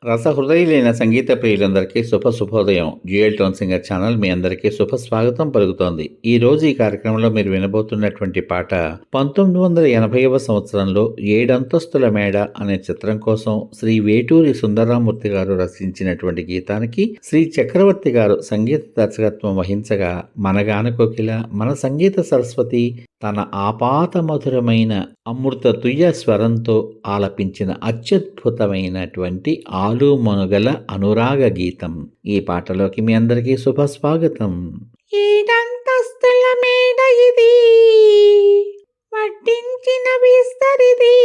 రసహృదయులైన సంగీత ప్రియులందరికీ శుభోదయం. Dual tone singer channel మీ అందరికీ స్వాగతం పలుకుతోంది. ఈ రోజు ఈ కార్యక్రమంలో మీరు వినబోతున్నటువంటి పాట 1980వ సంవత్సరంలో ఏడంతస్తుల మేడ అనే చిత్రం కోసం శ్రీ వేటూరి సుందరరామూర్తి గారు రచించినటువంటి గీతానికి శ్రీ చక్రవర్తి గారు సంగీత దర్శకత్వం వహించగా మన కోకిల మన సంగీత సరస్వతి తన ఆపాత మధురమైన అమృత తుయ్య స్వరంతో ఆలపించిన అత్యద్భుతమైనటువంటి ఆలుమనుగల అనురాగ గీతం. ఈ పాటలోకి మీ అందరికీ స్వాగతం. ఏడంతస్తుల మేడ ఇది, వడ్డించిన విస్తరిది.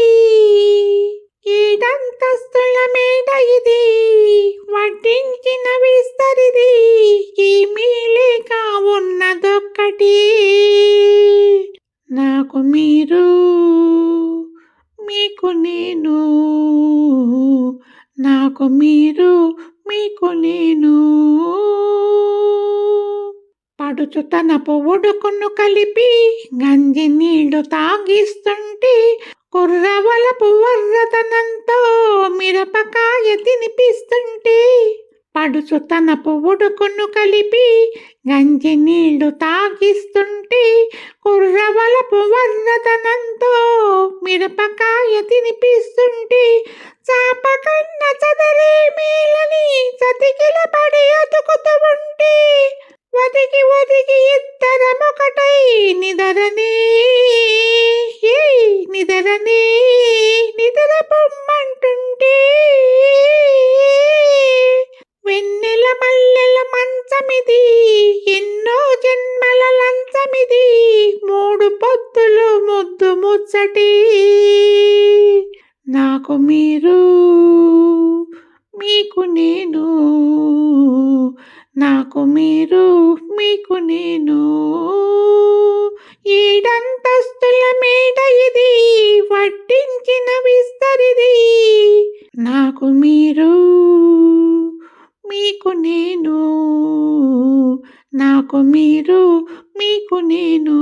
ఏడంతస్తుల మేడ ఇది, వడ్డించిన విస్తరిది. ఏమీ లేక ఉన్నదొక్కటి, నాకు మీరు మీకు నేను, నాకు మీరు మీకు నేను. పడుచు తనపు ఉడుకును కలిపి గంజి నీళ్లు తాగిస్తుంటే, కుర్రవలపు వర్రతనంతో మిరపకాయ తినిపిస్తుంటే. పడుచు తనపు ఉడుకును కలిపి గంజి నీళ్లు తాగిస్తుంటే, కుర్రవలపు వర్రతనంతో మిరపకాయ తినిపిస్తుంటే. చాప కన్న చదరే మేలని చతికిల పడి అతుకుతూ ఉంటే, వదిగి వదిగి ఇద్దరమొకటై నిదరనే నిదరనే నిదర పొమ్మంటుంటే. వెన్నెల మల్లెల మంచమిది, ఎన్నో జన్మల లంచమిది. 3 పొద్దులు ముద్దు ముచ్చటి, నాకు మీరు మీకు నేను, నాకు మీరు మీకు నేను. ఏడంతస్తుల మేడ ఇది, వడ్డించిన విస్తరిది. నాకు మీరు మీకు నేను, నాకు మీరు మీకు నేను.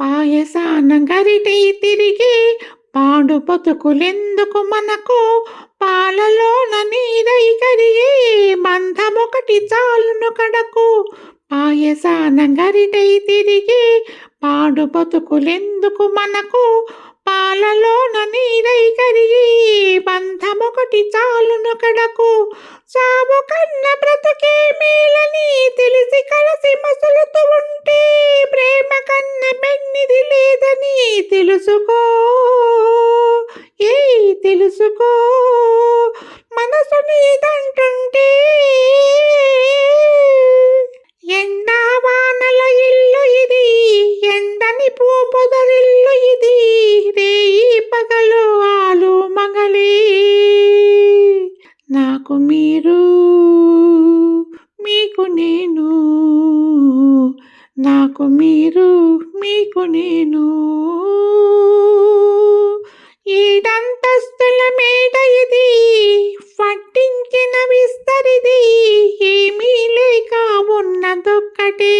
పాయసాన గరిటై తిరిగి పాడు బతుకులెందుకు మనకు, పాలలోన నీరై కరిగే బంధమొకటి చాలును కడకు. పాయసాన గరిటై తిరిగి పాడు బతుకులెందుకు మనకు, పాలలోన నీరై కరిగి బంధమొకటి చాలును కడకు. చావు కన్న బ్రతుకే మేలని తెలిసి కలసి మసులుతూ ఉంటే, ప్రేమ కన్న పెన్నిది లేదని తెలుసుకో తెలుసుకో. మనసు నీదంటుంటే, ఎండా వానల ఇల్లు ఇది, ఎండని పూపొదరిల్లు ఇది. రేయి పగలు ఆలు మగలే, నాకు మీరు మీకు నేను, నాకు మీరు మీకు నేను. ఏడంతస్తుల మేడ ఇది, వడ్డించిన విస్తరిది. ఏమీ లేక ఉన్నదొక్కటి,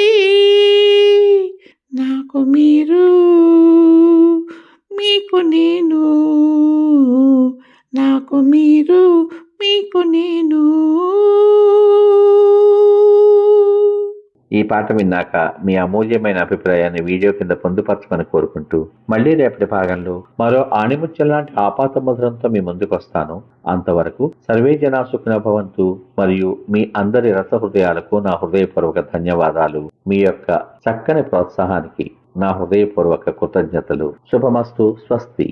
నాకు మీరు మీకు నేను, నాకు మీరు మీకు నేను. ఈ పాట విన్నాక మీ అమూల్యమైన అభిప్రాయాన్ని వీడియో కింద పొందుపరచమని కోరుకుంటూ, మళ్ళీ రేపటి భాగంలో మరో ఆణిముత్యం లాంటి ఆపాత మధురంతో మీ ముందుకు వస్తాను. అంతవరకు సర్వే జనా సుఖినో భవంతు. మరియు మీ అందరి రసహృదయాలకు నా హృదయపూర్వక ధన్యవాదాలు. మీ యొక్క చక్కని ప్రోత్సాహానికి నా హృదయపూర్వక కృతజ్ఞతలు. శుభమస్తు. స్వస్తి.